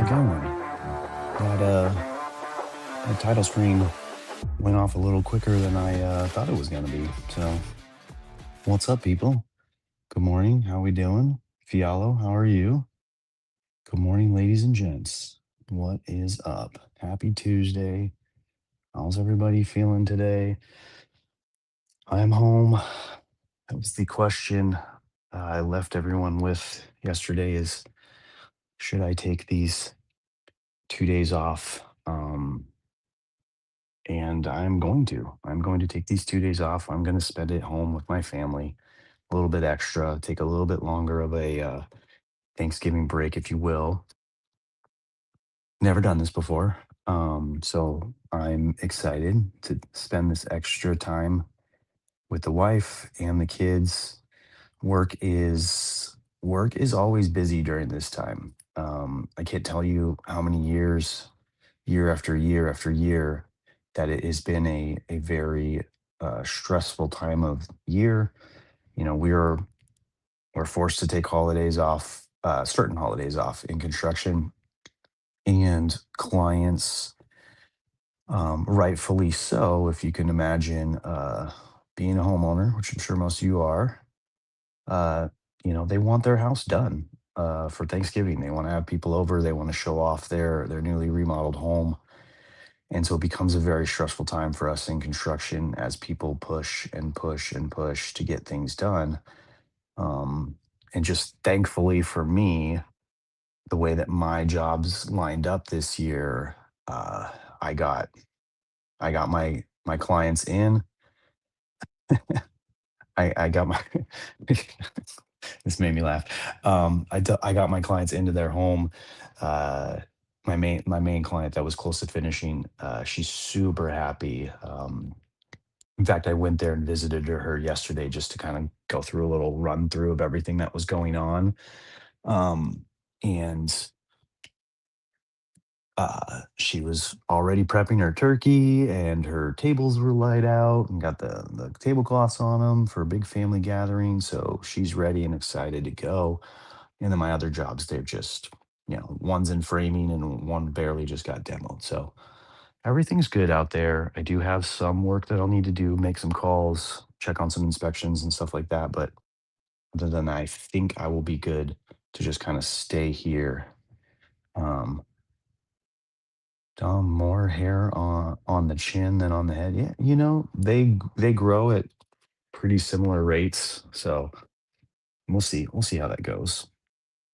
it going? That that title screen went off a little quicker than I thought it was gonna be. So, what's up, people? Good morning. How we doing? Fialo, how are you? Good morning, ladies and gents. What is up? Happy Tuesday. How's everybody feeling today? I'm home. That was the question I left everyone with yesterday is should I take these 2 days off? And I'm going to. I'm going to take these 2 days off. I'm going to spend it home with my family, a little bit extra, take a little bit longer of a Thanksgiving break, if you will. Never done this before. So I'm excited to spend this extra time with the wife and the kids. Work is always busy during this time. I can't tell you how many years, year after year after year, that it has been a very stressful time of year. You know, we're forced to take holidays off, certain holidays off in construction, and clients, rightfully so. If you can imagine being a homeowner, which I'm sure most of you are, uh, they want their house done for Thanksgiving. They want to have people over. They want to show off their newly remodeled home. And so it becomes a very stressful time for us in construction as people push and push and push to get things done. Um, and just thankfully for me, the way that my jobs lined up this year, uh, I got I got my clients in. I got my this made me laugh. I got my clients into their home. Uh, my main client that was close to finishing, she's super happy. In fact, I went there and visited her yesterday just to kind of go through a little run through of everything that was going on. And she was already prepping her turkey, and her tables were laid out and got the tablecloths on them for a big family gathering. So she's ready and excited to go. And then my other jobs, they're just, one's in framing and one barely just got demoed. So everything's good out there. I do have some work that I'll need to do, make some calls, check on some inspections and stuff like that. But other than that, I think I will be good to just kind of stay here. Um, Dom, more hair on the chin than on the head. Yeah, they grow at pretty similar rates. So we'll see. We'll see how that goes.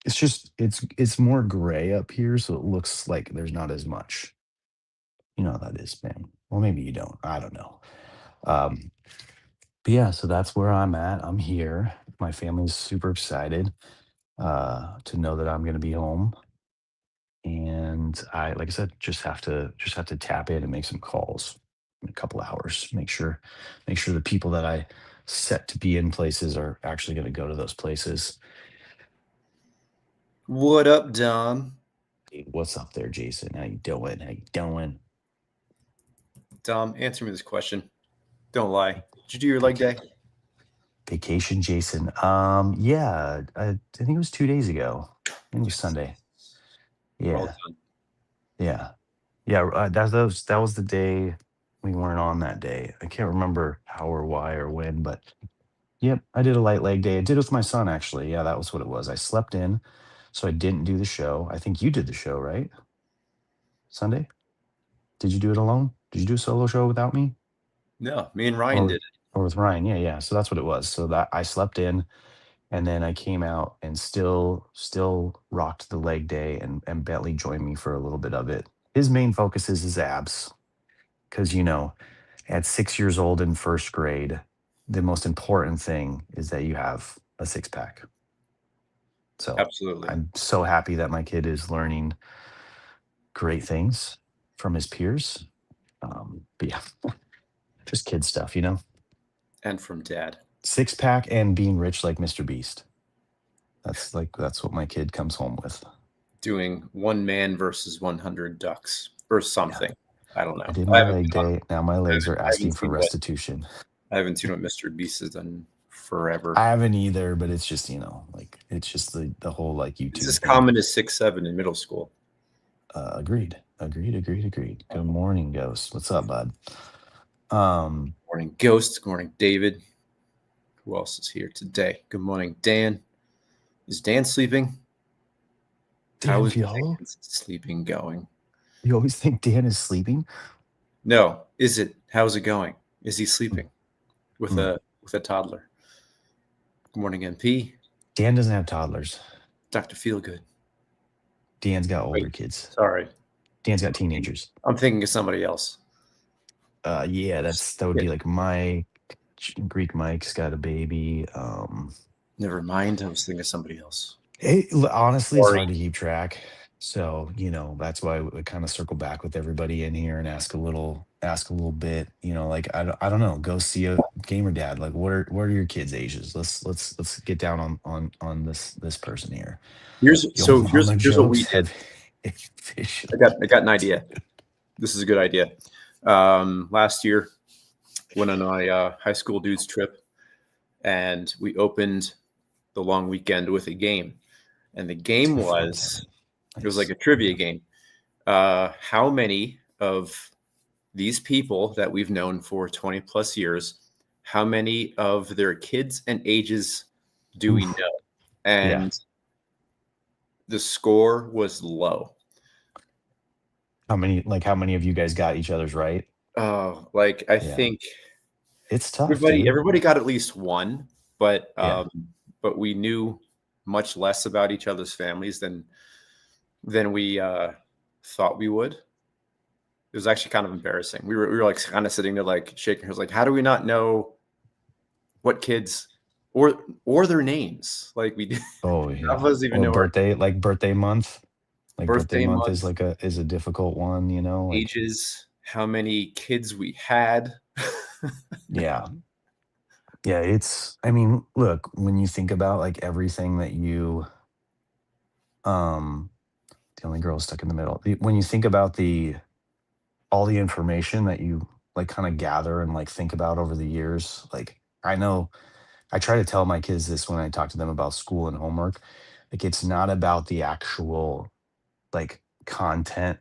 It's more gray up here, so it looks like there's not as much. You know how that is, man. Well, maybe you don't. I don't know. Um, but yeah, so that's where I'm at. I'm here. My family's super excited to know that I'm going to be home, and like I said, just have to tap in and make some calls in a couple hours. Make sure the people that I set to be in places are actually going to go to those places. What up, Dom? Hey, what's up there, Jason? How you doing? How you doing? Dom, answer me this question. Don't lie. Did you do your leg Vac- day? Vacation, Jason. Yeah, I think it was 2 days ago. I think it was Yes. Sunday. Well Yeah, done. yeah, yeah. That was the day we weren't on that day. I can't remember how or why or when, but yep, I did a light leg day. I did it with my son actually. Yeah, that was what it was. I slept in, so I didn't do the show. I think you did the show, right? Sunday? Did you do it alone? Did you do a solo show without me? No, me and Ryan Or did it. or with Ryan? Yeah, yeah. So that's what it was. So that I slept in, and then I came out and still rocked the leg day, and Bentley joined me for a little bit of it. His main focus is his abs because at 6 years old in first grade, the most important thing is that you have a six pack. So Absolutely. I'm so happy that my kid is learning great things from his peers. But yeah, just kid stuff. And from Dad. Six pack and being rich like Mr. Beast. That's what my kid comes home with. Doing one man versus 100 ducks or Yeah. something. I don't I know. did my leg day. Now my legs are I haven't asking for seen what restitution. I haven't seen what Mr. Beast has done forever. I haven't either, but it's just, like it's just the whole like It's YouTube as thing. common as 6'7" in middle school. Agreed. Agreed. Agreed. Agreed. Good morning, Ghost. What's up, bud? Um, Morning, Ghost. Good morning, David. Who else is here today? Good morning, Dan. Is Dan sleeping? How Dan is Fialo. Dan's sleeping going? You always think Dan is sleeping? No. Is it? How's it going? Is he sleeping with Mm. a toddler? Good morning, MP. Dan doesn't have toddlers. Dr. Feelgood. Dan's got Wait, older kids. sorry. Dan's got teenagers. I'm thinking of somebody else. Yeah, that would Yeah, be like Mike. Greek Mike's got a baby. never mind. I was thinking of somebody else. Honestly, it's Sorry. hard to keep track. So, that's why we kind of circle back with everybody in here and ask a little bit, like I don't know, go see a gamer dad. Like what are your kids' ages? Let's get down on this person here. Here's Yo so here's mama here's what we jokes did. have I officially. got I got an idea. This is a good idea. Last year, went on a high school dudes trip, and we opened the long weekend with a game. And the It's game good fun, was Kevin. it was like Nice. a trivia Yeah. game. How many of these people that we've known for 20 plus years, how many of their kids and ages do we Oof. know? Yeah. And the score was low. How many of you guys got each other's right? Oh, like I Yeah. think It's tough, everybody dude. everybody got at least one, but Yeah. but we knew much less about each other's families than we thought we would. It was actually kind of embarrassing. We were like kind of sitting there like shaking hands, like, how do we not know what kids or their names? Like we Oh none of yeah. us even Or know our birthday month. Like birthday birthday month is month, like a difficult one. Like ages, how many kids we had. yeah. Yeah, I mean, look, when you think about like everything that um the only girl stuck in the middle. When you think about the all the information that you like kind of gather and like think about over the years, like I know I try to tell my kids this when I talk to them about school and homework. Like it's not about the actual like content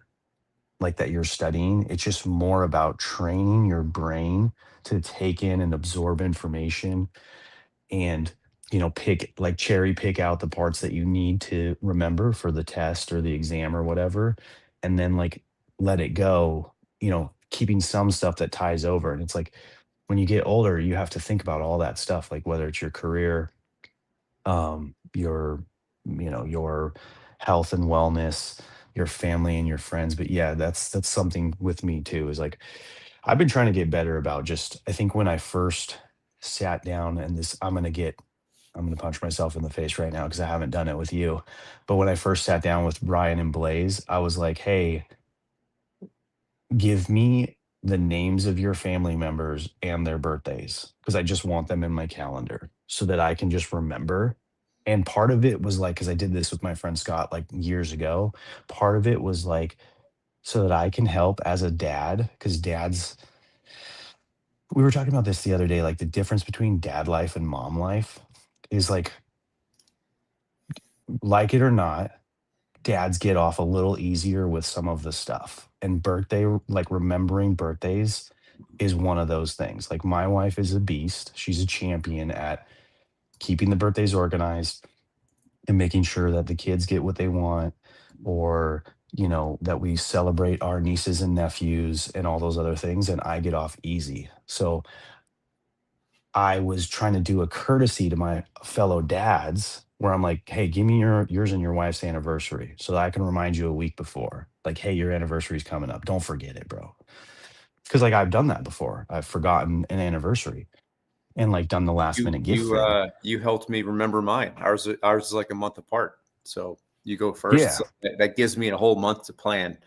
like that you're studying. It's just more about training your brain to take in and absorb information and pick like cherry pick out the parts that you need to remember for the test or the exam or whatever, and then like let it go, keeping some stuff that ties over. And it's like when you get older you have to think about all that stuff, like whether it's your career, your your health and wellness, your family and your friends. But yeah, that's something with me too, is like I've been trying to get better about just, I think when I first sat down, and this I'm going to punch myself in the face right now because I haven't done it with you. But when I first sat down with Brian and Blaze, I was like, hey, give me the names of your family members and their birthdays because I just want them in my calendar so that I can just remember. And part of it was like, because I did this with my friend Scott like years ago, part of it was like, so that I can help as a dad, because we were talking about this the other day, like the difference between dad life and mom life is like it or not, dads get off a little easier with some of the stuff. And like remembering birthdays is one of those things. Like my wife is a beast. She's a champion at keeping the birthdays organized and making sure that the kids get what they want, or that we celebrate our nieces and nephews and all those other things, and I get off easy. So I was trying to do a courtesy to my fellow dads where I'm like, hey, give me yours and your wife's anniversary so that I can remind you a week before. Like, hey, your anniversary's coming up. Don't forget it, bro. Because like I've done that before. I've forgotten an anniversary and like done the last you minute gift you thing. uh you helped me remember mine. Ours is like a month apart. So you go first. Yeah. So that gives me a whole month to plan,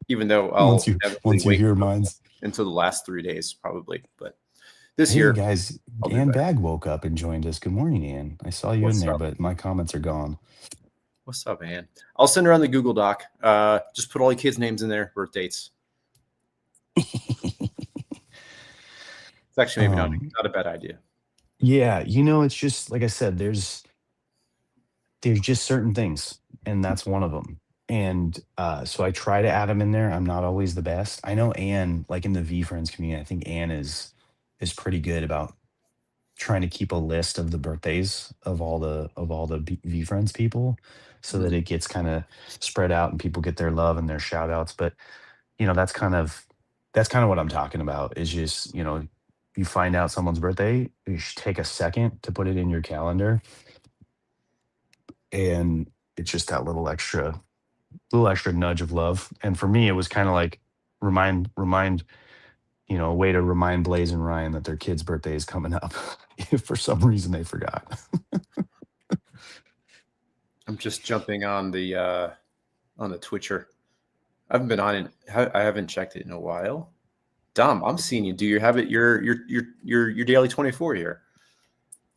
even though Once I'll you inevitably once you wait hear mine's, until the last 3 days probably. But this hey year guys, I'll do Ann better. Bag woke up and joined us. Good morning, Ann. I saw you in What's there, up? but my comments are gone. What's up, man? I'll send her on the Google Doc. Just put all the kids' names in there, birth dates. It's actually maybe not um, not a bad idea. yeah, it's just like I said, there's just certain things, and that's one of them. And so I try to add them in there. I'm not always the best. I know Anne, like in the V Friends community, I think Anne is pretty good about trying to keep a list of the birthdays of all the V Friends people, so that Mhm. it gets kind of spread out and people get their love and their shout outs. But you know, that's kind of what I'm talking about, is just, you know, you find out someone's birthday, you should take a second to put it in your calendar, and it's just that little extra nudge of love. And for me, it was kind of like remind, you know, a way to remind Blaze and Ryan that their kid's birthday is coming up if for some reason they forgot. I'm just jumping on the Twitcher. I haven't been on it. I haven't checked it in a while. Dom, I'm seeing you. Do you have it? Your daily 24 here.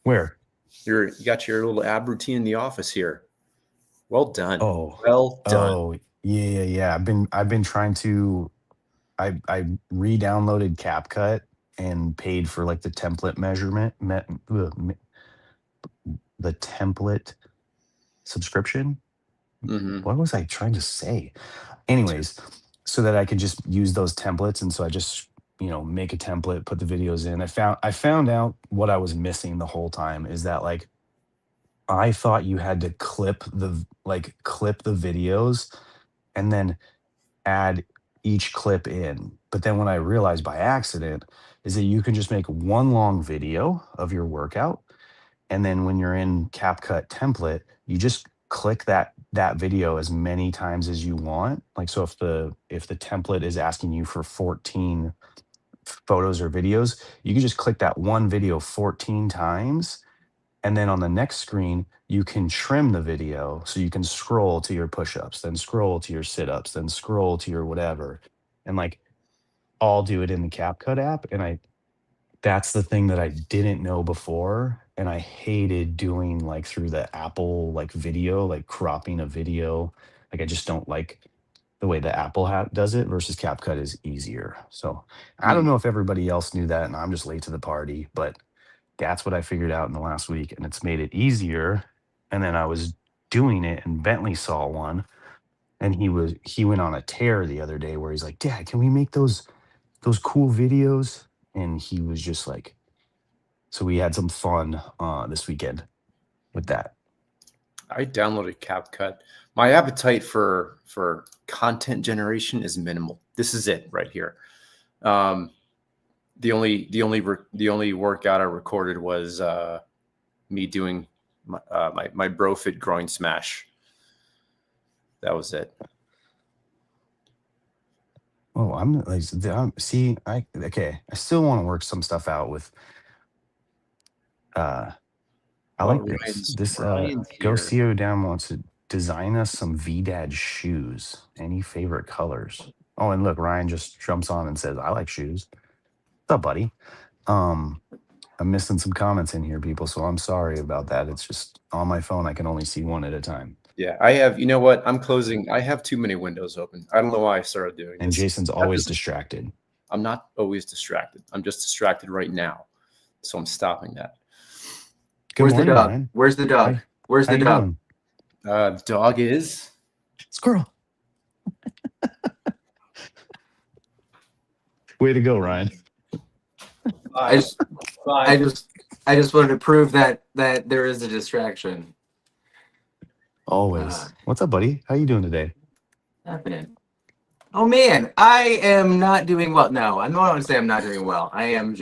Where? You got your little ab routine in the office here. Well done. Oh, Well done. oh, yeah. I've been trying to. I re-downloaded CapCut and paid for like the template the template subscription. Mm-hmm. What was I trying to say? Anyways, so that I could just use those templates. And so I just, you know, make a template, put the videos in. I found out what I was missing the whole time is that, like, I thought you had to clip the videos and then add each clip in. But then when I realized by accident is that you can just make one long video of your workout, and then when you're in CapCut template, you just click that video as many times as you want. Like, so if the template is asking you for 14 photos or videos, you can just click that one video 14 times, and then on the next screen, you can trim the video so you can scroll to your push-ups, then scroll to your sit-ups, then scroll to your whatever. And like, all do it in the CapCut app. And I that's the thing that I didn't know before. And I hated doing like through the Apple like video, like cropping a video. Like, I just don't like the way the Apple does it versus CapCut is easier. So I don't Mm. know if everybody else knew that and I'm just late to the party, but that's what I figured out in the last week, and it's made it easier. And then I was doing it, and Bentley saw one, and he went on a tear the other day where he's like, "Dad, can we make those cool videos?" And he was just like, so we had some fun this weekend with that. I downloaded CapCut. My appetite for content generation is minimal. This is it right here. Um, the only workout I recorded was me doing my BroFit groin smash. That was it. Oh, I'm like, see, I still want to work some stuff out with uh I Well, like this. Ryan's Go here. CO Down wants to design us some VDAD shoes. Any favorite colors? Oh, and look, Ryan just jumps on and says, I like shoes. What's up, buddy? Um, I'm missing some comments in here, people, so I'm sorry about that. It's just on my phone, I can only see one at a time. Yeah, I have. You know what? I'm closing. I have too many windows open. I don't know why I started doing And this. Jason's That always doesn't. distracted. I'm not always distracted. I'm just distracted right now, so I'm stopping that. Good Where's the morning, dog? Ryan. Where's the dog? Hi, Where's how the you dog? doing? Dog is. Squirrel. Way to go, Ryan. I just, I just, I just wanted to prove that there is a distraction. Always. What's up, buddy? How you doing today? Happening. Oh man, I am not doing well. No, I'm not going to say I'm not doing well. I am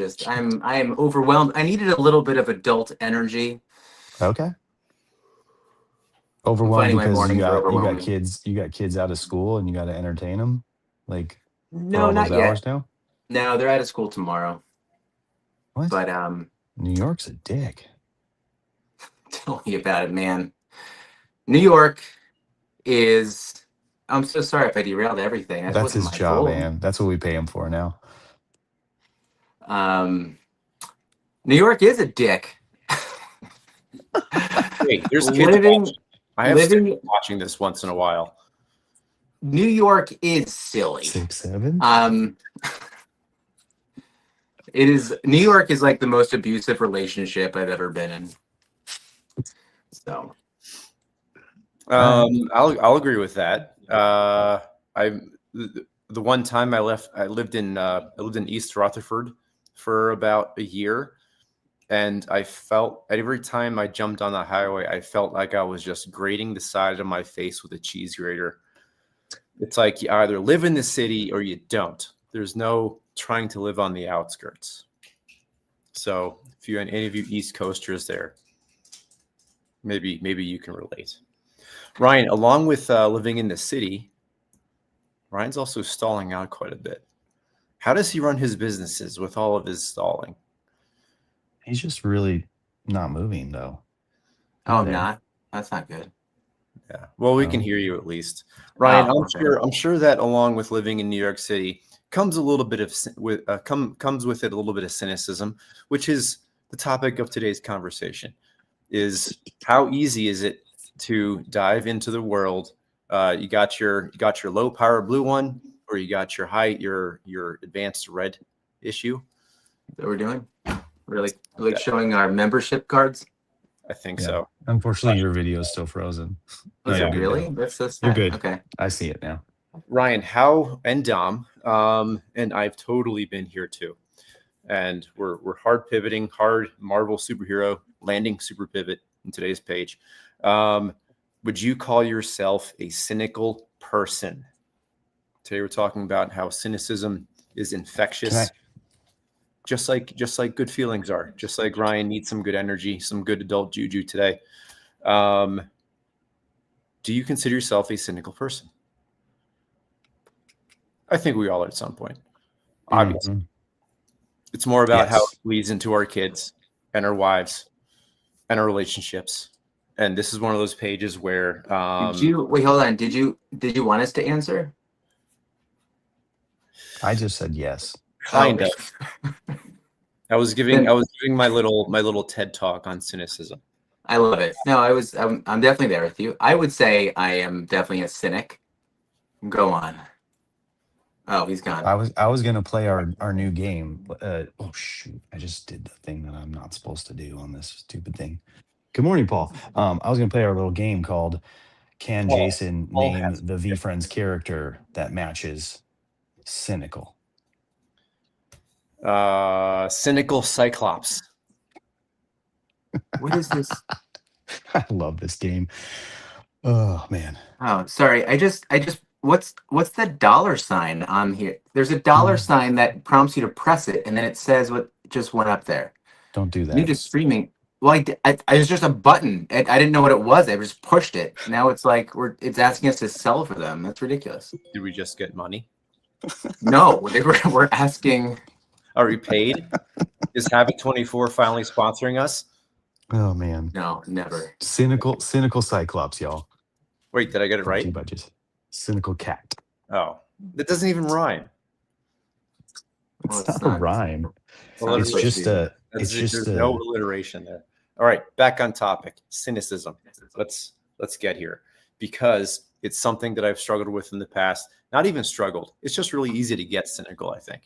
overwhelmed. I needed a little bit of adult energy. Okay. I'm Overwhelmed finding my because mornings are overwhelming. you got kids out of school and you got to entertain them like for No, all those not yet. hours now. No, they're out of school tomorrow. What? But New York's a dick. tell me about it, man. New York is. I'm so sorry if I derailed everything. That That's wasn't his my job, fault. man. That's what we pay him for now. New York is a dick. Wait, there's kids living, watching. I have students living. watching this once in a while. New York is silly. 6, 7. It is. New York is like the most abusive relationship I've ever been in. So, I'll agree with that. I the one time I left, I lived in East Rutherford for about a year, and I felt every time I jumped on the highway, I felt like I was just grating the side of my face with a cheese grater. It's like you either live in the city or you don't. There's no trying to live on the outskirts. So if you any of you East Coasters there, maybe you can relate. Ryan, along with living in the city, Ryan's also stalling out quite a bit. How does he run his businesses with all of his stalling? He's just really not moving though. Oh, I'm there. not. That's not good. Yeah. Well, we can No. hear you at least. Ryan, Oh, I'm okay. sure that along with living in New York City comes a little bit of comes with it a little bit of cynicism, which is the topic of today's conversation. Is how easy is it to dive into the world? You got your low power blue one, or you got your advanced red issue. That we're doing? Really showing our membership cards? I think Yeah. so. Unfortunately, your video is still frozen. No, Is you're it good really? now. That's so sad. You're good. Okay. I see it now. Ryan, and Dom, and I've totally been here too. And we're hard pivoting, hard Marvel superhero landing super pivot in today's page. Would you call yourself a cynical person? Today we're talking about how cynicism is infectious, just like good feelings are. Just like Ryan needs some good energy, some good adult juju today. Do you consider yourself a cynical person? I think we all are at some point. Obviously. Mhm. It's more about how Yes. it bleeds into our kids and our wives and our relationships. And this is one of those pages where Did you wait? Hold on. Did you want us to answer? I just said yes. kind Oh. of. I was giving my little TED talk on cynicism. I love it. No, I'm definitely there with you. I would say I am definitely a cynic. Go on. Oh, he's gone. I was gonna play our new game. Oh shoot! I just did the thing that I'm not supposed to do on this stupid thing. Good morning, Paul. I was gonna play our little game called "Can Jason Paul name has the V Friends character that matches cynical?" Cynical Cyclops. What is this? I love this game. Oh man. Oh, sorry. I just what's the dollar sign on here? There's a dollar sign that prompts you to press it, and then it says what just went up there. Don't do You that. just streaming. Well, it's just a button. I didn't know what it was. I just pushed it. Now it's like it's asking us to sell for them. That's ridiculous. Did we just get money? No, we're asking. Are we paid? Is Habit 24 finally sponsoring us? Oh man. No, never. Cynical Cyclops, y'all. Wait, did I get it Brought to you right? by just Cynical Cat. Oh, that doesn't even rhyme. Well, It's not a rhyme. Well, It's supposed just to be. There's no alliteration there. All right, back on topic. Cynicism. Let's get here, because it's something that I've struggled with in the past. Not even struggled. It's just really easy to get cynical, I think.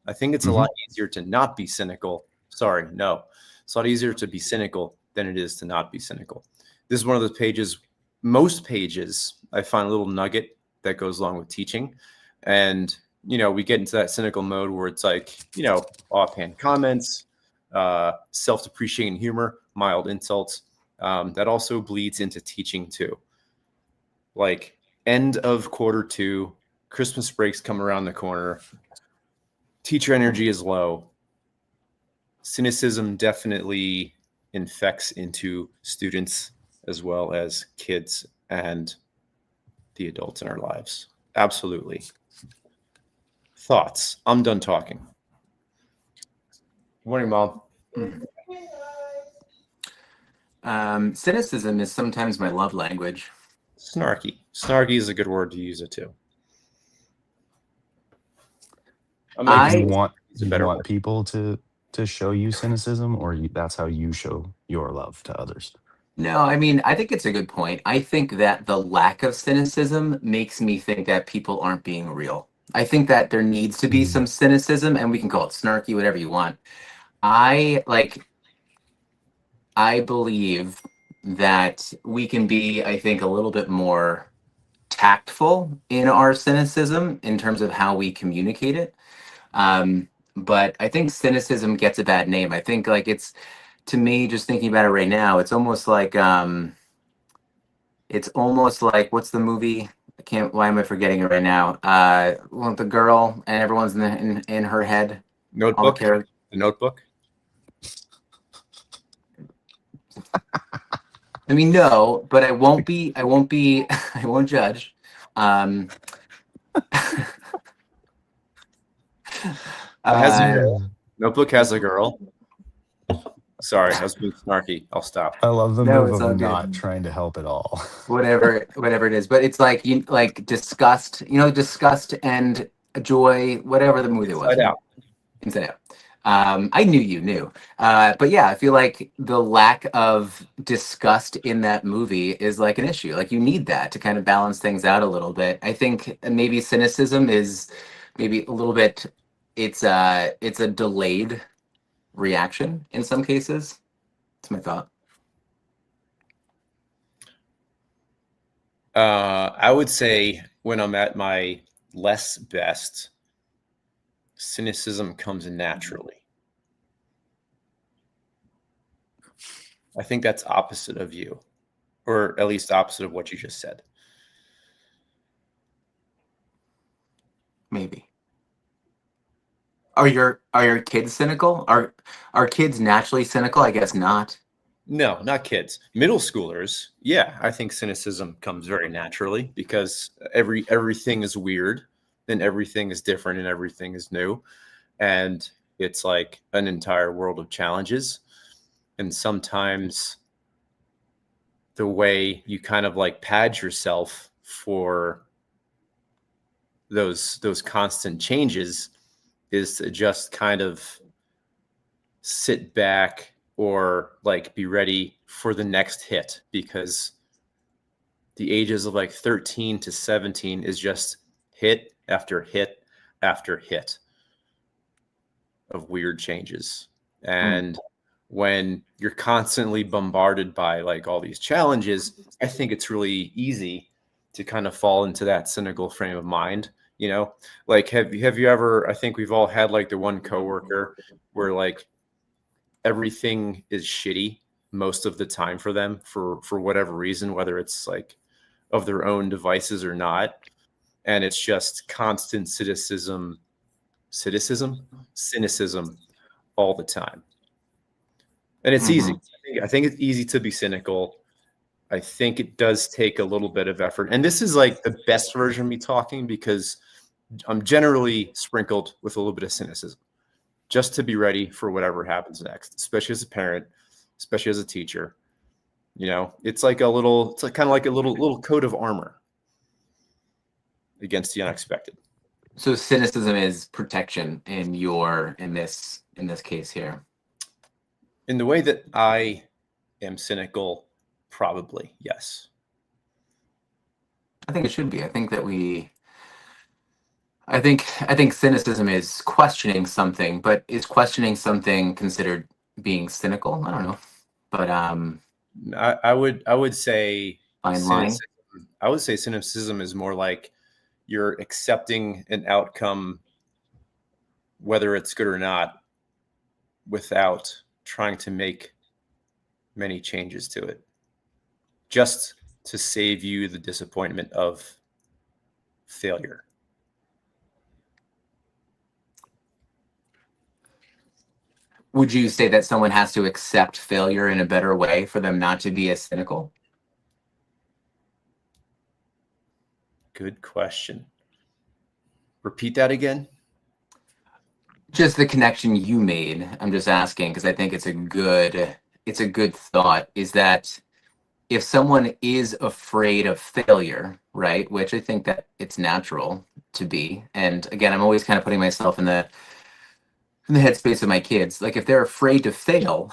I think it's a lot easier to not be cynical. Sorry, no. It's a lot easier to be cynical than it is to not be cynical. This is one of those pages, most pages, I find a little nugget that goes along with teaching. And, we get into that cynical mode where it's like, offhand comments, self-depreciating humor, mild insults. That also bleeds into teaching too. Like end of Q2, Christmas breaks come around the corner. Teacher energy is low. Cynicism definitely infects into students as well as kids and the adults in our lives. Absolutely. Thoughts? I'm done talking. Good morning, Mom. Cynicism is sometimes my love language. Snarky. Snarky is a good word to use it too. You want people to show you cynicism, or that's how you show your love to others? No, I mean, I think it's a good point. I think that the lack of cynicism makes me think that people aren't being real. I think that there needs to be some cynicism, and we can call it snarky, whatever you want. I believe that we can be, I think, a little bit more tactful in our cynicism in terms of how we communicate it. But I think cynicism gets a bad name. I think like it's, to me, just thinking about it right now, it's almost like what's the movie? I can't. Why am I forgetting it right now? Well, the girl and everyone's in her head. All the Notebook. characters. The Notebook. I mean, no, but I won't be. I won't be. I won't judge. Um, It has a uh, girl. Notebook has a girl. Sorry, I was being snarky. I'll stop. I love the no, move it's of all not good. trying to help at all. Whatever it is, but it's like like disgust. Disgust and joy. Whatever the movie was. Inside Out. Inside Out. I knew you knew. But yeah, I feel like the lack of disgust in that movie is like an issue. Like you need that to kind of balance things out a little bit. I think maybe cynicism is maybe a little bit, it's a delayed reaction in some cases. That's my thought. I would say when I'm at my less best, cynicism comes naturally. I think that's opposite of you, or at least opposite of what you just said. Maybe. Are your kids cynical? Are kids naturally cynical? I guess not. No, not kids. Middle schoolers, yeah, I think cynicism comes very naturally because everything is weird and everything is different and everything is new. And it's like an entire world of challenges. And sometimes the way you kind of like pad yourself for those constant changes is to just kind of sit back or like be ready for the next hit, because the ages of like 13 to 17 is just hit after hit after hit of weird changes. And when you're constantly bombarded by like all these challenges, I think it's really easy to kind of fall into that cynical frame of mind. Like have you ever, I think we've all had like the one coworker where like everything is shitty most of the time for them for whatever reason, whether it's like of their own devices or not, and it's just constant cynicism all the time. And it's easy. I think it's easy to be cynical. I think it does take a little bit of effort. And this is like the best version of me talking because I'm generally sprinkled with a little bit of cynicism just to be ready for whatever happens next, especially as a parent, especially as a teacher. It's like it's like kind of like a little coat of armor against the unexpected. So cynicism is protection in this case here. In the way that I am cynical, probably, yes. I think it should be. I think cynicism is questioning something, but is questioning something considered being cynical? I don't know. But I would say fine line. I would say cynicism is more like you're accepting an outcome, whether it's good or not, without trying to make many changes to it, just to save you the disappointment of failure. Would you say that someone has to accept failure in a better way for them not to be as cynical? Good question. Repeat that again. Just the connection you made. I'm just asking because I think it's a good thought, is that if someone is afraid of failure, right, which I think that it's natural to be, and again, I'm always kind of putting myself in the headspace of my kids. Like if they're afraid to fail,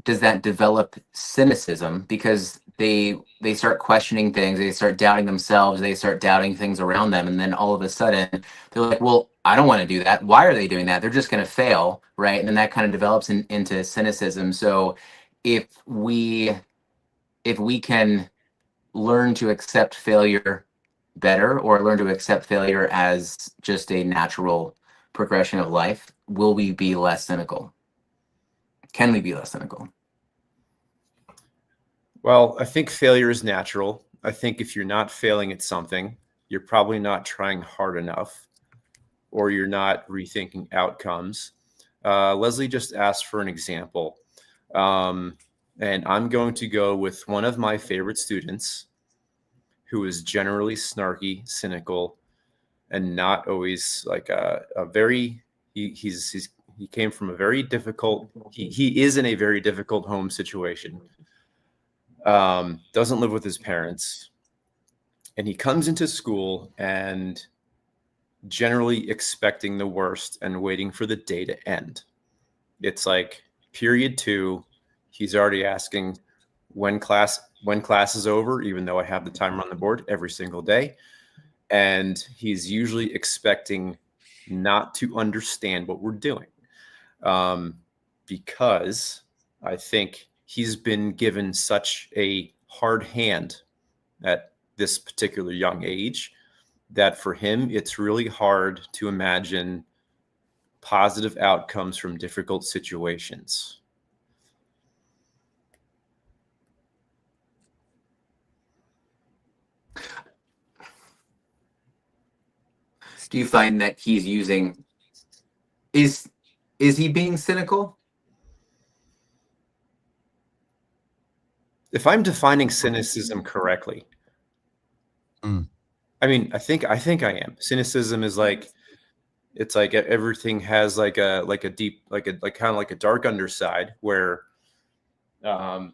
does that develop cynicism because they start questioning things, they start doubting themselves, they start doubting things around them, and then all of a sudden they're like, well, I don't want to do that. Why are they doing that? They're just going to fail, right? And then that kind of develops into cynicism. So if we can learn to accept failure better or learn to accept failure as just a natural progression of life, will we be less cynical? Can we be less cynical? Well, I think failure is natural. I think if you're not failing at something, you're probably not trying hard enough, or you're not rethinking outcomes. Leslie just asked for an example. And I'm going to go with one of my favorite students who is generally snarky, cynical, and not always like a very, he came from a very difficult, he is in a very difficult home situation. Doesn't live with his parents. And he comes into school and generally expecting the worst and waiting for the day to end. It's like period 2. He's already asking when class is over, even though I have the timer on the board every single day. And he's usually expecting not to understand what we're doing, because I think he's been given such a hard hand at this particular young age that for him, it's really hard to imagine positive outcomes from difficult situations. Do you find that he's using, is he being cynical? If I'm defining cynicism correctly, Mm. I mean, I think I am. Cynicism is like, it's like everything has like a deep, like kind of like a dark underside where um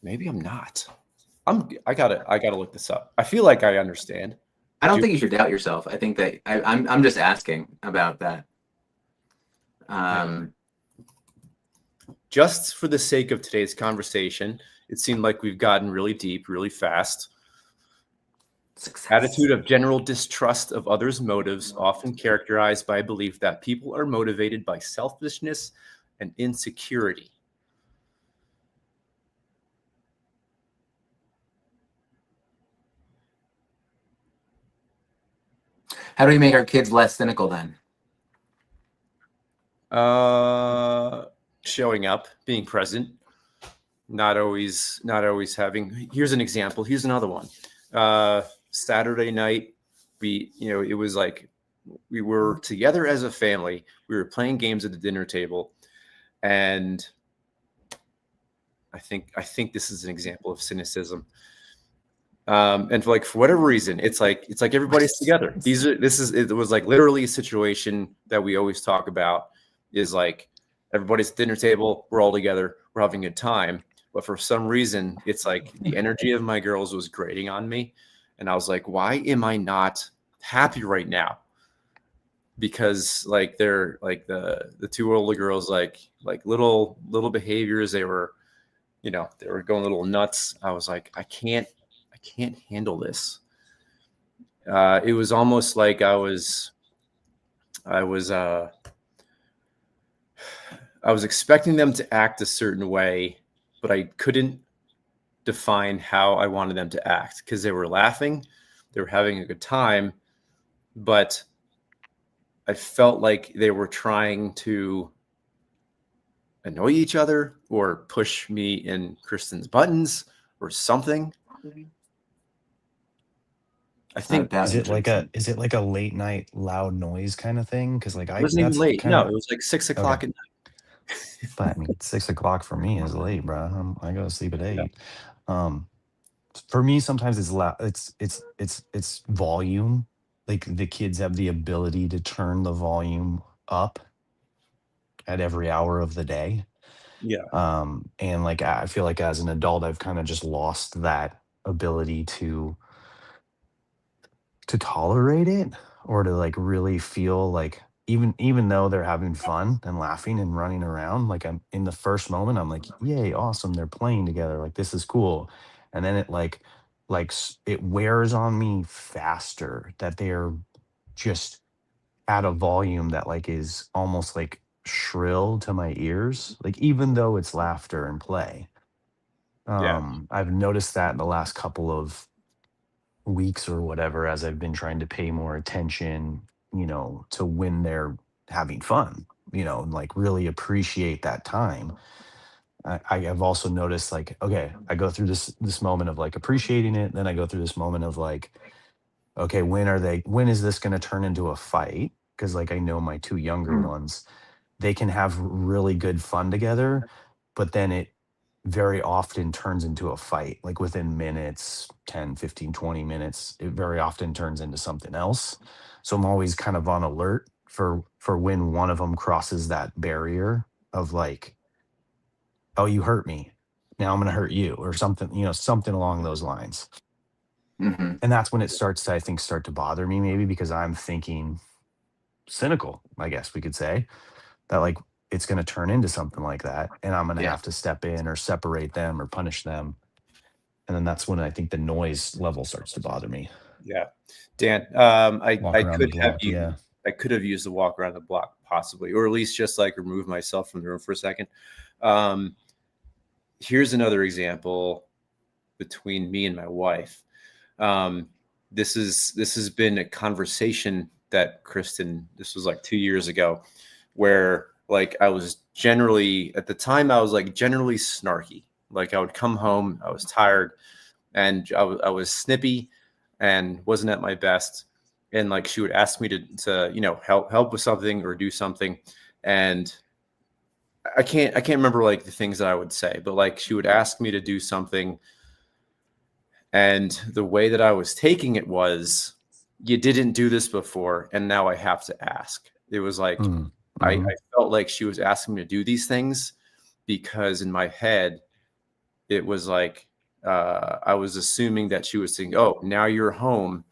maybe I'm not. I gotta look this up. I feel like I understand. I don't Do think you should doubt yourself. I think that I'm just asking about that. Just for the sake of today's conversation, it seemed like we've gotten really deep, really fast. Success. Attitude of general distrust of others' motives, often characterized by a belief that people are motivated by selfishness and insecurity. How do we make our kids less cynical then? Showing up, being present, not always having. Here's an example. Here's another one. Saturday night, it was like we were together as a family. We were playing games at the dinner table, and I think this is an example of cynicism. And for whatever reason, it's like everybody's together. It was like literally a situation that we always talk about, is like everybody's at the dinner table, we're all together, we're having a good time. But for some reason, it's like the energy of my girls was grating on me. And I was like, why am I not happy right now? Because like they're like the two older girls, like little behaviors, they were going a little nuts. I was like, I can't handle this. It was almost like I was expecting them to act a certain way, but I couldn't define how I wanted them to act, because they were laughing, they were having a good time, but I felt like they were trying to annoy each other or push me in Kristen's buttons or something. I think That Is it like a interesting. is it like a late night loud noise kind of thing? Because like it I wasn't even that's late. kind No, of it was like 6 o'clock okay. at night. But I mean, 6 o'clock for me is late, bro. I go to sleep at Yeah. 8. Um, for me, sometimes it's loud. It's volume. Like the kids have the ability to turn the volume up at every hour of the day. Yeah. And like I feel like as an adult, I've kind of just lost that ability to tolerate it, or to like really feel like, even though they're having fun and laughing and running around, like I'm in the first moment I'm like, yay, awesome, they're playing together, like this is cool. And then it it wears on me faster that they're just at a volume that like is almost like shrill to my ears, like even though it's laughter and play. Yeah. I've noticed that in the last couple of weeks or whatever, as I've been trying to pay more attention, to when they're having fun, and like really appreciate that time. I have also noticed, like, okay, I go through this moment of like appreciating it, then I go through this moment of like, okay, when is this going to turn into a fight? Because like I know my two younger Mm. ones, they can have really good fun together, but then it very often turns into a fight. Like within minutes, 10, 15, 20 minutes, it very often turns into something else. So I'm always kind of on alert for when one of them crosses that barrier of like, oh, you hurt me. Now I'm going to hurt you, or something, something along those lines. Hmm. And that's when it starts to, I think, start to bother me, maybe because I'm thinking cynical, I guess we could say, that like it's going to turn into something like that. And I'm going to Yeah. have to step in or separate them or punish them. And then that's when I think the noise level starts to bother me. Yeah. Dan, Walk around the block. Yeah. I could have used the walk around the block possibly, or at least just like remove myself from the room for a second. Um, Here's another example between me and my wife. Um, this has been a conversation that Kristen, this was like 2 years ago, where like I was generally at the time I was like generally snarky. Like I would come home, I was tired, and I was snippy and wasn't at my best. And like she would ask me to help with something or do something, and I can't remember like the things that I would say, but like she would ask me to do something, and the way that I was taking it was, you didn't do this before, and now I have to ask. It was like Mm. I Hmm. felt like she was asking me to do these things because in my head it was like I was assuming that she was saying, "Oh, now you're home.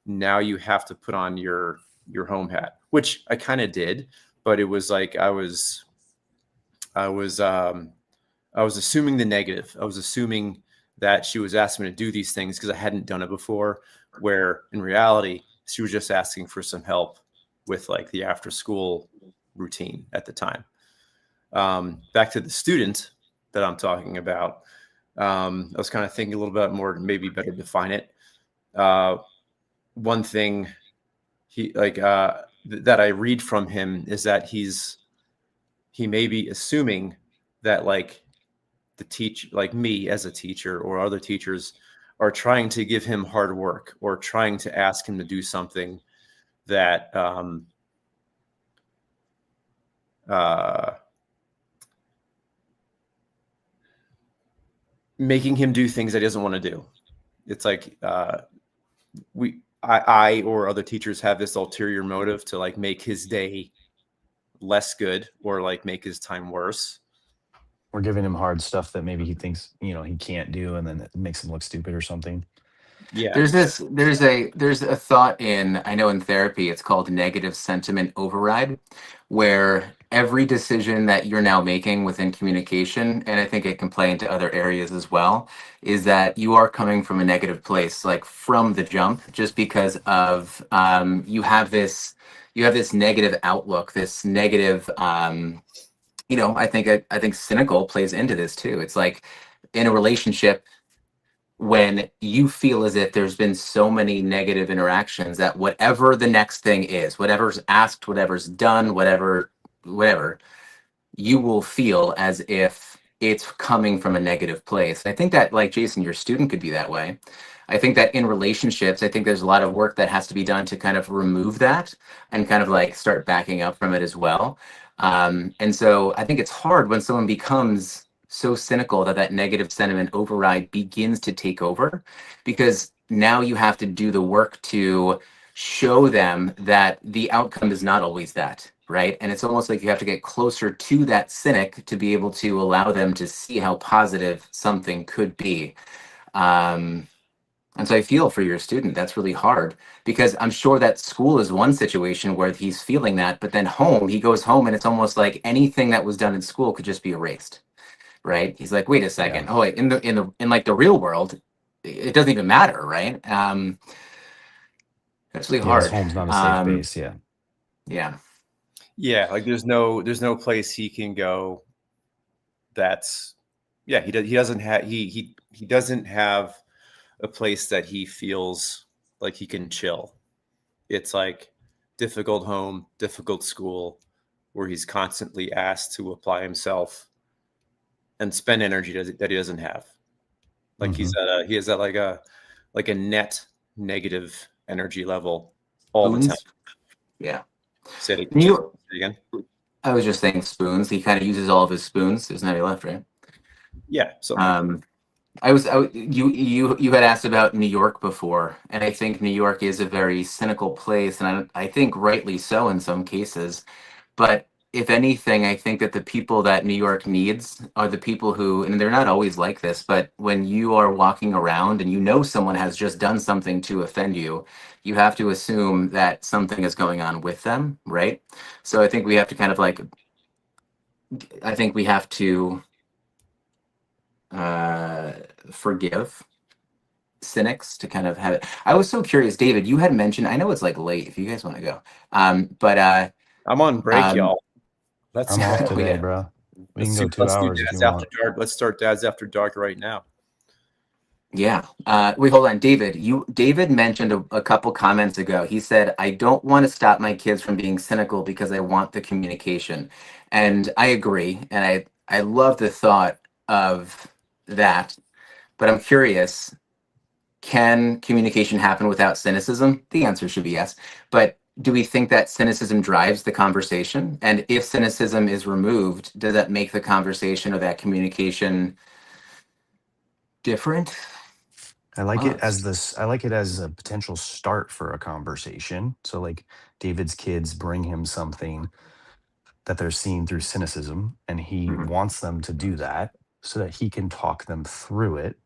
Now you have to put on your home hat," which I kind of did, but it was like I was I was assuming the negative. I was assuming that she was asking me to do these things because I hadn't done it before. Where in reality, she was just asking for some help with like the after school routine at the time. Back to the student that I'm talking about. I was kind of thinking a little bit more, maybe better define it. Uh, One thing that I read from him is that he may be assuming that like the teach like me as a teacher or other teachers are trying to give him hard work or trying to ask him to do something that uh, making him do things that he doesn't want to do. It's like I or other teachers have this ulterior motive to like make his day less good or like make his time worse. We're giving him hard stuff that maybe he thinks, he can't do. And then it makes him look stupid or something. Yeah, There's a thought in, I know in therapy it's called negative sentiment override, where every decision that you're now making within communication, and I think it can play into other areas as well, is that you are coming from a negative place, like from the jump, just because of you have this negative outlook, this negative I think cynical plays into this too. It's like in a relationship, when you feel as if there's been so many negative interactions that whatever the next thing is, whatever's asked, whatever's done, whatever, you will feel as if it's coming from a negative place. I think that, like Jason, your student could be that way. I think that in relationships, I think there's a lot of work that has to be done to kind of remove that and kind of like start backing up from it as well. And so I think it's hard when someone becomes so cynical that that negative sentiment override begins to take over, because now you have to do the work to show them that the outcome is not always that, right? And it's almost like you have to get closer to that cynic to be able to allow them to see how positive something could be. Um, and so I feel for your student. That's really hard, because I'm sure that school is one situation where he's feeling that, but then he goes home and it's almost like anything that was done in school could just be erased, right? He's like, wait a Yeah. second. Oh, wait, in like the real world, it doesn't even matter, right? That's really Yeah. His hard. home's not a safe base. Yeah. Yeah. yeah. Like there's no place he can go that's Yeah, he doesn't have he doesn't have a place that he feels like he can chill. It's like difficult home, difficult school, where he's constantly asked to apply himself and spend energy that he doesn't have. Like Hmm. he is at like a net negative energy level all the time. Spoons. Yeah. Say it, New York, say it again. I was just saying spoons. He kind of uses all of his spoons. There's not any left, right? Yeah, something like that. You had asked about New York before, and I think New York is a very cynical place, and I think rightly so in some cases. But if anything, I think that the people that New York needs are the people who, and they're not always like this, but when you are walking around and you know someone has just done something to offend you, you have to assume that something is going on with them, right? So I think we have to kind of like, I think we have to uh, forgive cynics to kind of have it. I was so curious, David, you had mentioned, I know it's like late if you guys want to go. But I'm on break, um y'all. Let's I'm off oh today, yeah. bro. We can go two let's do hours if you Dads After want. Dark. Let's start Dads After Dark right now. Yeah. Wait, hold on. David mentioned a couple comments ago. He said, I don't want to stop my kids from being cynical because I want the communication. And I agree. And I love the thought of that. But I'm curious, can communication happen without cynicism? The answer should be yes. But do we think that cynicism drives the conversation? And if cynicism is removed, does that make the conversation or that communication different? I like Oh, it as this. I like it as a potential start for a conversation. So, like, David's kids bring him something that they're seeing through cynicism, and he mhm. wants them to do that so that he can talk them through it.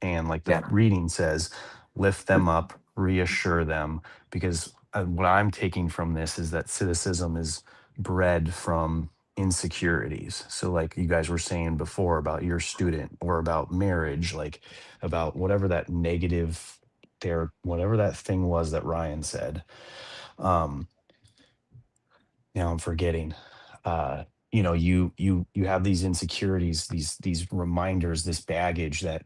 And like the Yeah. reading says, lift them up, reassure them, because what I'm taking from this is that cynicism is bred from insecurities. So, like you guys were saying before about your student or about marriage, like about whatever that negative there, whatever that thing was that Ryan said. Um, now I'm forgetting. uh you have these insecurities, these reminders, this baggage that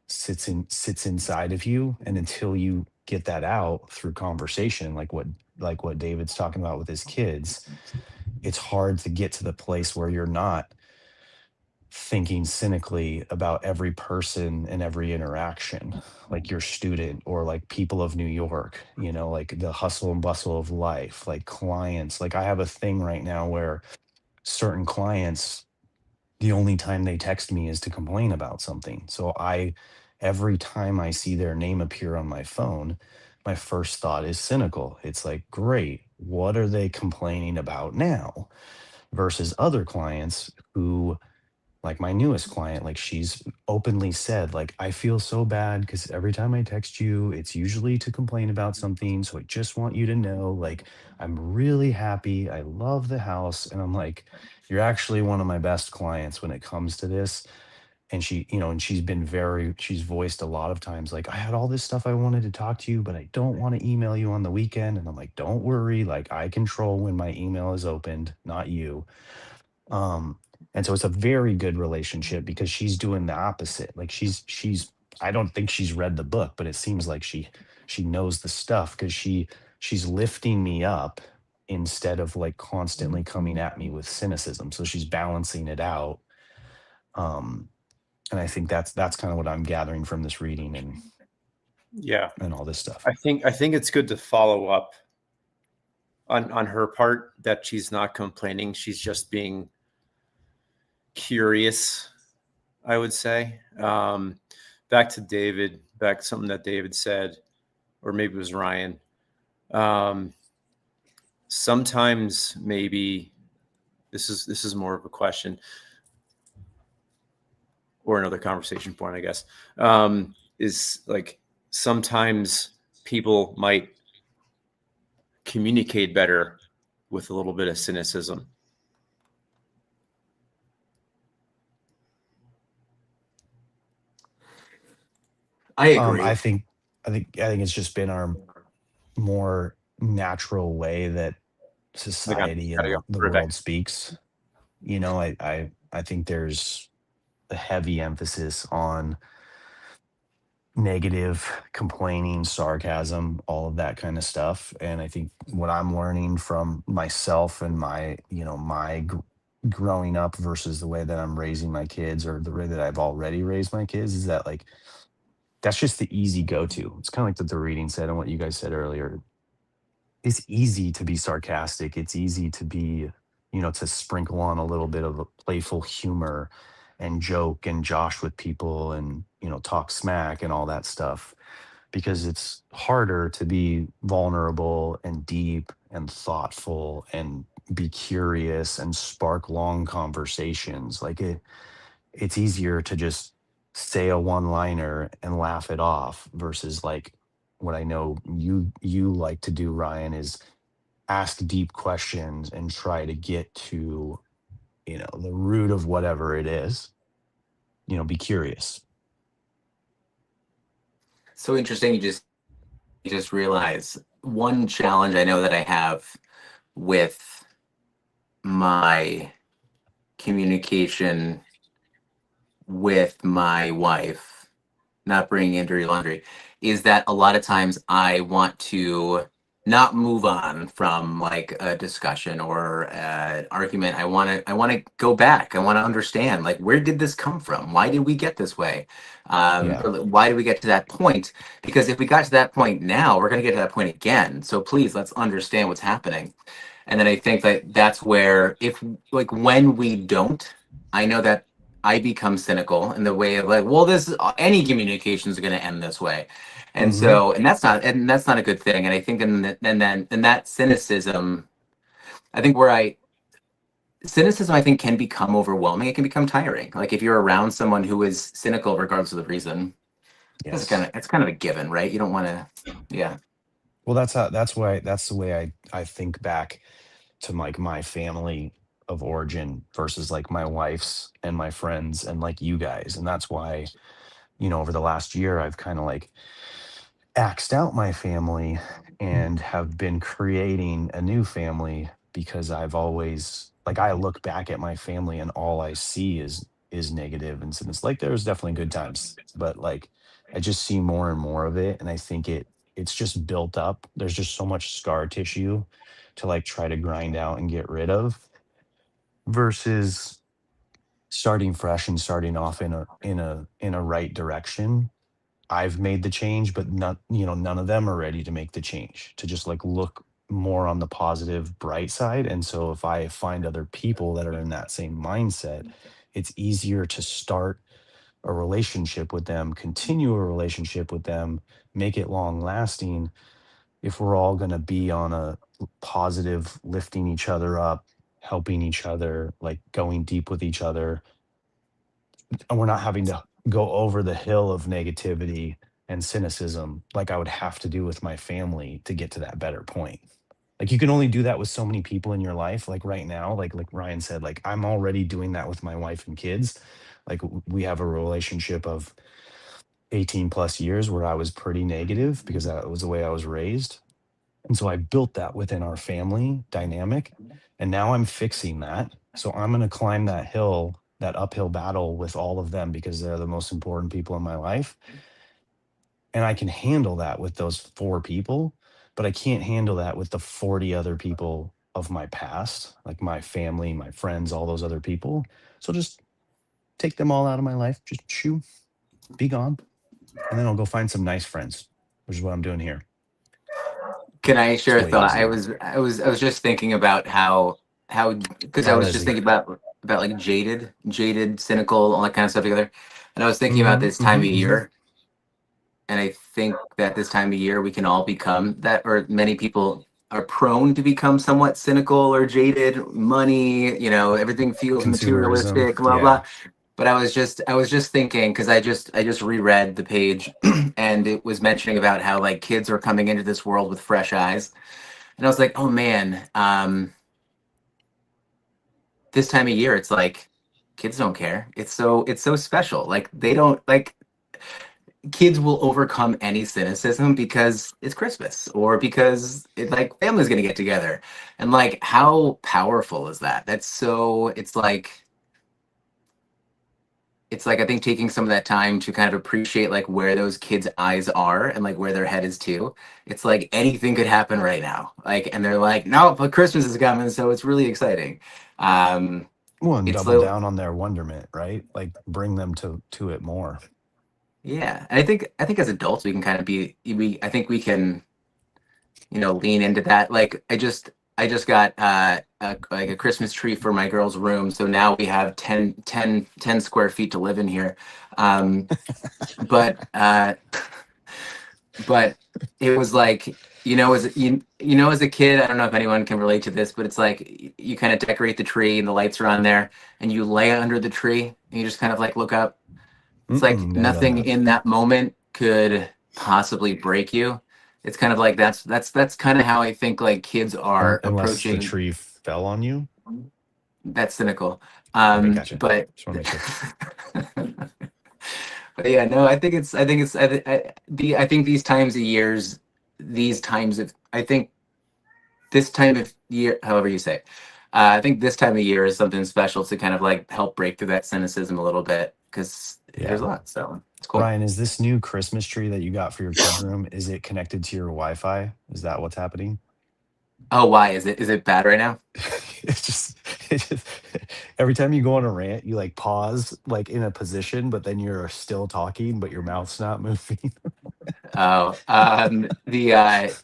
sits inside of you, and until you get that out through conversation, like what David's talking about with his kids, it's hard to get to the place where you're not thinking cynically about every person and every interaction, like your student or like people of New York, like the hustle and bustle of life, like clients. Like, I have a thing right now where certain clients, the only time they text me is to complain about something. So every time I see their name appear on my phone, my first thought is cynical. It's like, great, what are they complaining about now? Versus other clients who, like my newest client, like she's openly said, like, I feel so bad because every time I text you, it's usually to complain about something. So I just want you to know, like, I'm really happy. I love the house. And I'm like, you're actually one of my best clients when it comes to this. And she's voiced a lot of times, like, I had all this stuff I wanted to talk to you, but I don't want to email you on the weekend. And I'm like, don't worry. Like, I control when my email is opened, not you. um and so it's a very good relationship because she's doing the opposite. Like, she's I don't think she's read the book, but it seems like she knows the stuff because she's lifting me up instead of like constantly coming at me with cynicism. So she's balancing it out. um and I think that's kind of what I'm gathering from this reading Yeah, and all this stuff. I think it's good to follow up on her part that she's not complaining. She's just being curious, I would say. Back to David, back to something that David said, or maybe it was Ryan. Um, Sometimes maybe this is more of a question or another conversation point, I guess. Is like sometimes people might communicate better with a little bit of cynicism. I um agree. i think I think it's just been our more natural way that Like society and gotta go. the Right back. world speaks. I think there's a heavy emphasis on negative, complaining, sarcasm, all of that kind of stuff. And I think what I'm learning from myself and my, growing up versus the way that I'm raising my kids or the way that I've already raised my kids is that like that's just the easy go to. It's kind of like what the reading said and what you guys said earlier. It's easy to be sarcastic. It's easy to be, to sprinkle on a little bit of a playful humor and joke and josh with people and, talk smack and all that stuff because it's harder to be vulnerable and deep and thoughtful and be curious and spark long conversations. Like it's easier to just say a one liner and laugh it off versus like what I know you like to do, Ryan, is ask deep questions and try to get to, the root of whatever it is. Be curious. So interesting. You just realize one challenge I know that I have with my communication with my wife, not bringing in dirty laundry, is that a lot of times I want to not move on from like a discussion or an argument. I want to go back. I want to understand like where did this come from? Why did we get this way? Yeah. Or why did we get to that point? Because if we got to that point now, we're going to get to that point again. So please let's understand what's happening. And then I think that that's where if like when we don't, I know that I become cynical in the way of like, well, this any communication is going to end this way, and Hmm. so and that's not a good thing. And I think and that cynicism, I think where I cynicism I think can become overwhelming. It can become tiring. Like if you're around someone who is cynical regardless of the reason, Yes. it's kind of a given, right? You don't want to, yeah. Well, that's the way I think back to like my family of origin versus like my wife's and my friends and like you guys. And that's why, over the last year, I've kind of like axed out my family and have been creating a new family because I've always like I look back at my family and all I see is negative and it's like there's definitely good times, but like I just see more and more of it and I think it's just built up. There's just so much scar tissue to like try to grind out and get rid of versus starting fresh and starting off in a right direction. I've made the change, but not, none of them are ready to make the change to just like look more on the positive, bright side. And so if I find other people that are in that same mindset, it's easier to start a relationship with them, continue a relationship with them, make it long lasting if we're all going to be on a positive, lifting each other up, helping each other, like going deep with each other, and we're not having to go over the hill of negativity and cynicism like I would have to do with my family to get to that better point. Like you can only do that with so many people in your life. Like right now, like Ryan said, like I'm already doing that with my wife and kids. Like we have a relationship of 18 plus years where I was pretty negative because that was the way I was raised. And so I built that within our family dynamic. And now I'm fixing that. So I'm going to climb that hill, that uphill battle with all of them because they're the most important people in my life. And I can handle that with those four people, but I can't handle that with the 40 other people of my past, like my family, my friends, all those other people. So just take them all out of my life, just shoo, be gone. And then I'll go find some nice friends, which is what I'm doing here. Can I It's share a way thought? I easier. was I was I was just thinking about how because I Hi, was just Leslie. thinking about like jaded, cynical, all that kind of stuff together. And I was thinking about Mm-hmm, this time mm-hmm, of mm-hmm. year, and I think that this time of year we can all become that, or many people are prone to become somewhat cynical or jaded. Money, everything feels Consumerism. materialistic, blah Yeah. blah. But I was just thinking because I just reread the page and it was mentioning about how like kids are coming into this world with fresh eyes. And I was like, oh man, this time of year, it's like kids don't care. It's so special. Like they don't like kids will overcome any cynicism because it's Christmas or because it like family's gonna get together. And like how powerful is that? It's like it's like I think taking some of that time to kind of appreciate like where those kids' eyes are and like where their head is too. It's like anything could happen right now. Like, and they're like, no, but Christmas is coming, so it's really exciting. Um, Well, and it's double so down on their wonderment, right? Like bring them to it more. yeah. And I think as adults we can kind of be we I think we can lean into that. Like I just got like a Christmas tree for my girl's room, so now we have 10 square feet to live in here. Um, but but it was like as a kid, I don't know if anyone can relate to this, but it's like you kind of decorate the tree and the lights are on there, and you lay under the tree and you just kind of like look up. It's like Mm-mm, never done nothing that. in that moment could possibly break you. It's kind of like that's kind of how I think like kids are Unless the approaching. tree fell on you. That's cynical. Okay, gotcha. But Just want to make sure. but yeah, no, I think these times of years, I think this time of year, however you say it, I think this time of year is something special to kind of like help break through that cynicism a little bit because there's a Yeah. lot. So it's cool. Ryan, is this new Christmas tree that you got for your kid's room, is it connected to your Wi-Fi? Is that what's happening? Oh, why is it bad right now? It's just, it's just every time you go on a rant, you like pause like in a position, but then you're still talking, but your mouth's not moving. Oh, the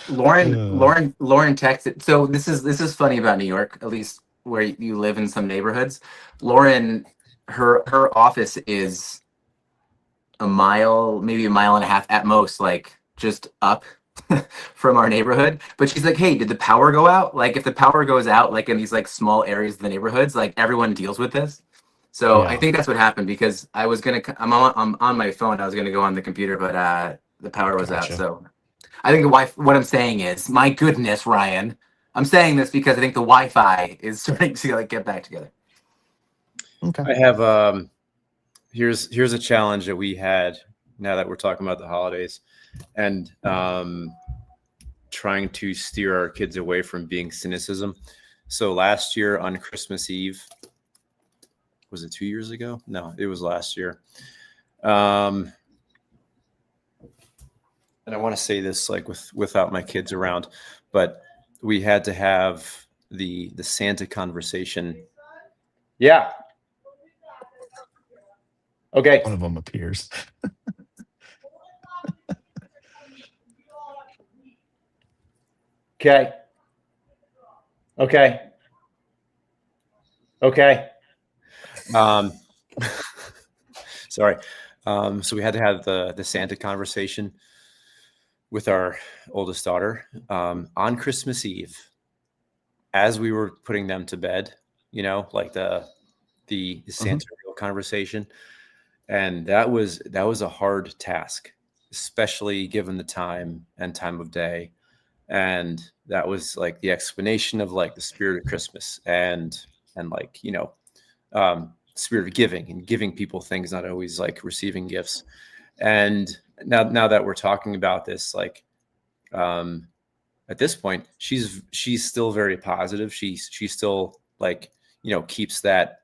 Lauren Uh, Lauren Lauren texted. So this is funny about New York, at least where you live in some neighborhoods. Lauren, her office is a mile, maybe a mile and a half at most, like just up from our neighborhood. But she's like, "Hey, did the power go out? Like, if the power goes out, like in these like small areas of the neighborhoods, like everyone deals with this." So I yeah, think that's what happened because I'm on my phone. I was gonna go on the computer, but the power was out. gotcha. So I think the Wi. What I'm saying is, my goodness, Ryan. I'm saying this because I think the Wi-Fi is starting to like get back together. Okay. I have here's a challenge that we had now that we're talking about the holidays and trying to steer our kids away from being cynicism. So last year on Christmas Eve, was it 2 years ago? No, it was last year. And I want to say this like without my kids around, but we had to have the Santa conversation. Yeah. Okay. One of them appears. Okay. Okay. Okay. Um, sorry. So we had to have the Santa conversation with our oldest daughter on Christmas Eve as we were putting them to bed. Like the Mhm. Santa real conversation, and that was a hard task, especially given the time of day, and that was like the explanation of like the spirit of Christmas and like spirit of giving and giving people things, not always like receiving gifts. And now that we're talking about this, like um, at this point, she's still very positive. She still like keeps that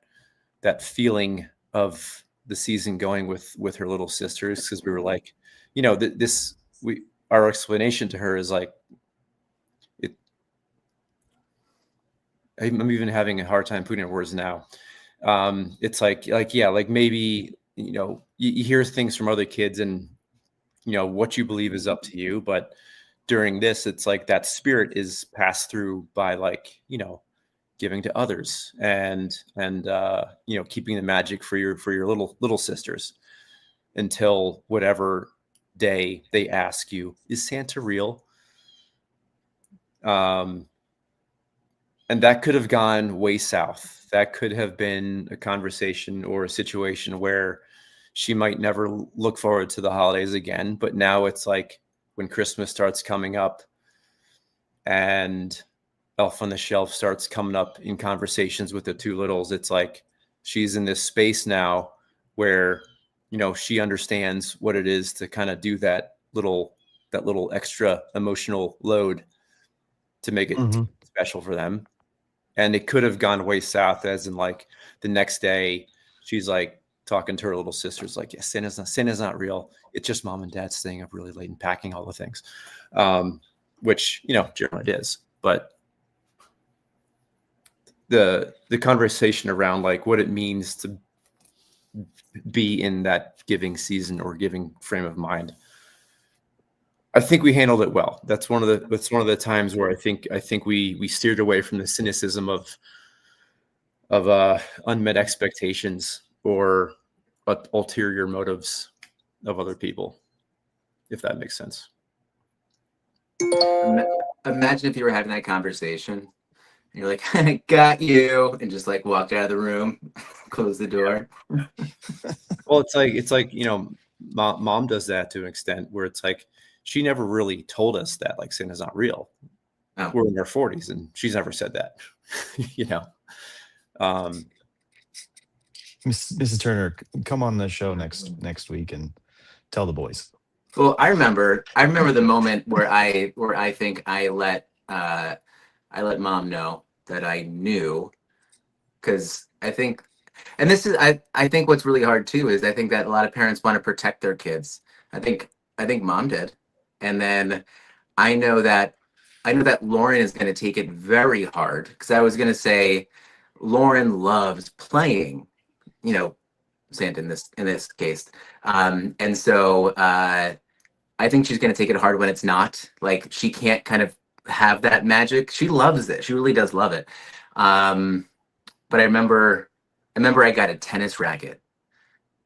feeling of the season going with her little sisters because we were like, this we our explanation to her is like it. I'm even having a hard time putting in words now. It's like yeah, like maybe you hear things from other kids and what you believe is up to you, but during this it's like that spirit is passed through by like giving to others and keeping the magic for your little sisters until whatever day they ask you, is Santa real? um and that could have gone way south. That could have been a conversation or a situation where she might never look forward to the holidays again. But now it's like when Christmas starts coming up and Elf on the Shelf starts coming up in conversations with the two littles, it's like she's in this space now where she understands what it is to kind of do that little extra emotional load to make it Mhm. special for them. And it could have gone way south, as in like the next day she's like talking to her little sisters, like, yeah, Santa's not real. It's just mom and dad staying up really late and packing all the things, which, you know, generally it is. But the conversation around like what it means to be in that giving season or giving frame of mind, I think we handled it well. That's one of the times where I think we steered away from the cynicism of unmet expectations or ulterior motives of other people, if that makes sense. Imagine if you were having that conversation and you're like, I got you, and just like walked out of the room, close the door. Well, it's like, you know, mom does that to an extent where it's like she never really told us that like Santa's not real. Oh. We're in our 40s and she's never said that. You know. Mrs. Turner, come on the show next week and tell the boys. Well, I remember the moment where I think I let mom know that I knew, because I think, and this is I think what's really hard too is I think that a lot of parents want to protect their kids. I think mom did, and then I know that Lauren is going to take it very hard, because I was going to say Lauren loves playing, you know, Santa in this case, and so I think she's going to take it hard when it's not, like, she can't kind of have that magic. She loves it. She really does love it. But I remember I got a tennis racket.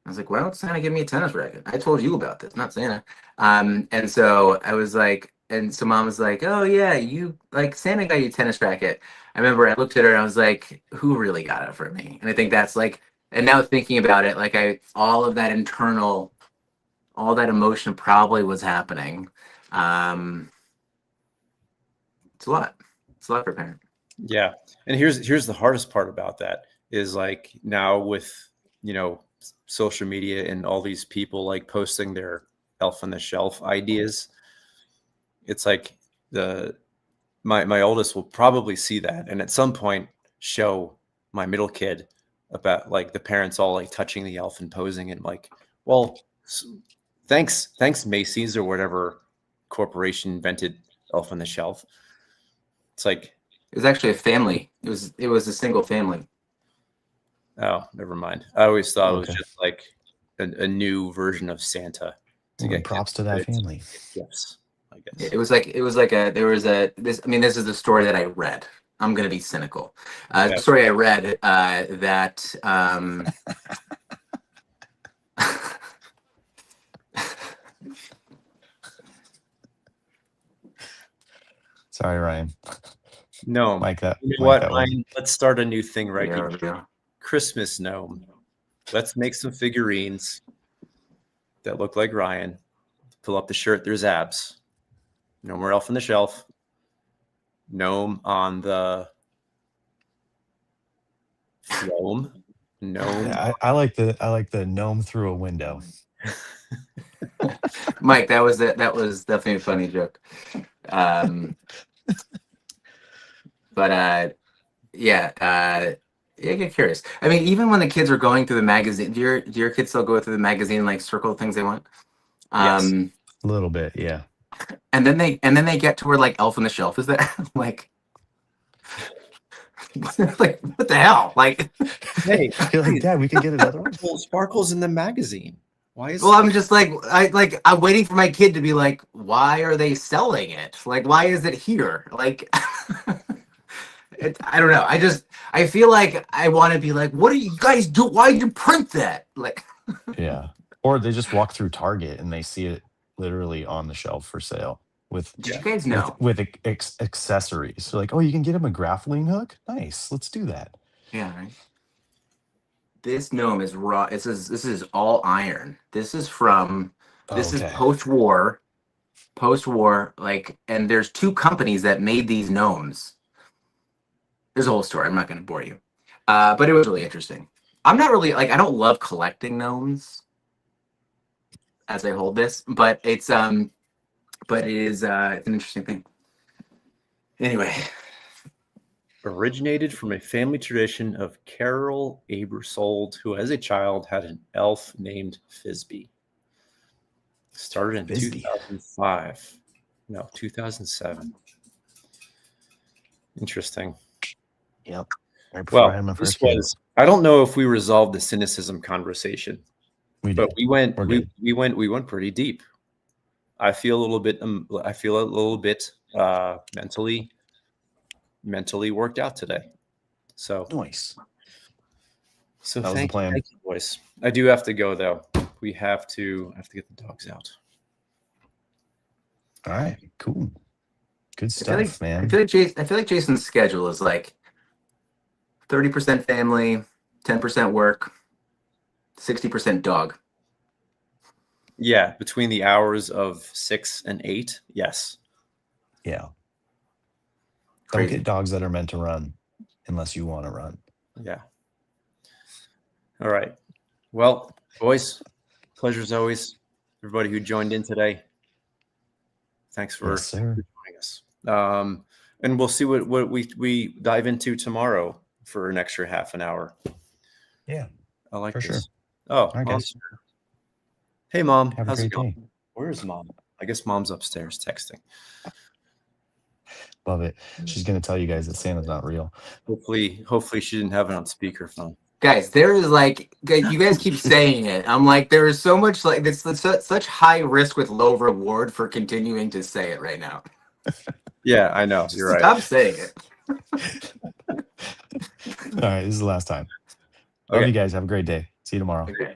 I was like, why don't Santa give me a tennis racket? I told you about this, not Santa. And so I was like, and so mom was like, oh yeah, you, like, Santa got you a tennis racket. I remember I looked at her and I was like, who really got it for me? And I think that's like, and now thinking about it, like, all of that internal, all that emotion probably was happening. It's a lot. It's a lot for a parent. Yeah. And here's the hardest part about that is, like, now with, you know, social media and all these people like posting their elf on the shelf ideas, it's like my oldest will probably see that and at some point show my middle kid about like the parents all like touching the elf and posing it, like, well, thanks Macy's or whatever corporation invented elf on the shelf. It's like, it was actually a family. It was a single family. oh, never mind. I always thought it was Okay. just like a new version of Santa to Well, get props to that family. gifts, I guess. It was like there was this. I mean, this is the story that I read. I'm gonna be cynical. The story I read that. Sorry, Ryan. No, Like that. you know like what, that one. Ryan? Let's start a new thing right Yeah, here. yeah. Christmas gnome. Let's make some figurines that look like Ryan. Pull up the shirt. There's abs. No more elf on the shelf. Gnome on the gnome. Gnome. Yeah, I like the gnome through a window. Mike, that was definitely a funny joke. But yeah, get curious. I mean, even when the kids are going through the magazine, do your kids still go through the magazine and like circle the things they want? Yes. A little bit, yeah. And then they get to where like Elf on the Shelf is there. Like, like, what the hell? Like, Hey, You're like, Dad, we can get another one. Sparkles in the magazine. Why is? well, I'm just like, I'm waiting for my kid to be like, why are they selling it? Like, why is it here? Like, I don't know. I feel like I want to be like, what do you guys do? Why did you print that? Like, Yeah. Or they just walk through Target and they see it literally on the shelf for sale with did you guys know? with accessories. So like, oh, you can get him a grappling hook. Nice, let's do that. Yeah, right. This gnome is raw. This is all iron. This is Okay. post-war, like, and there's two companies that made these gnomes. There's a whole story. I'm not going to bore you, but it was really interesting. I'm not really like, I don't love collecting gnomes as I hold this, but it's it is it's an interesting thing. Anyway, originated from a family tradition of Carol Abersold, who as a child had an elf named Fizby. Started in Fizby. 2005. No, 2007. Interesting. Yep. Right before I had Well, my this first kid. was, I don't know if we resolved the cynicism conversation, We but did. we went We're we, good. we went we went pretty deep. I feel a little bit mentally worked out today. So Nice. so That was the plan. thank you, boys. I do have to go though. I have to get the dogs out. All right. Cool. Good I feel like stuff, man. I feel like Jason's schedule is like 30% family, 10% work, 60% dog. Yeah, between the hours of 6 and 8. Yes. Yeah. Don't Crazy. get dogs that are meant to run unless you want to run. Yeah. All right. Well, boys, pleasure as always. Everybody who joined in today, thanks for Yes, sir. joining us. And we'll see what we dive into tomorrow for an extra half an hour. Yeah, I like for this. sure. Oh, All right, Mom's guys. here. Hey, Mom. Have a How's it great going? day. Where is Mom? I guess Mom's upstairs texting. Love it. She's going to tell you guys that Santa's not real. Hopefully she didn't have it on speakerphone. Guys, there is like, you guys keep saying it. I'm like, there is so much like this, such high risk with low reward for continuing to say it right now. Yeah, I know. Just You're right. stop saying it. All right. This is the last time. Love Okay. you guys. Have a great day. See you tomorrow. Okay.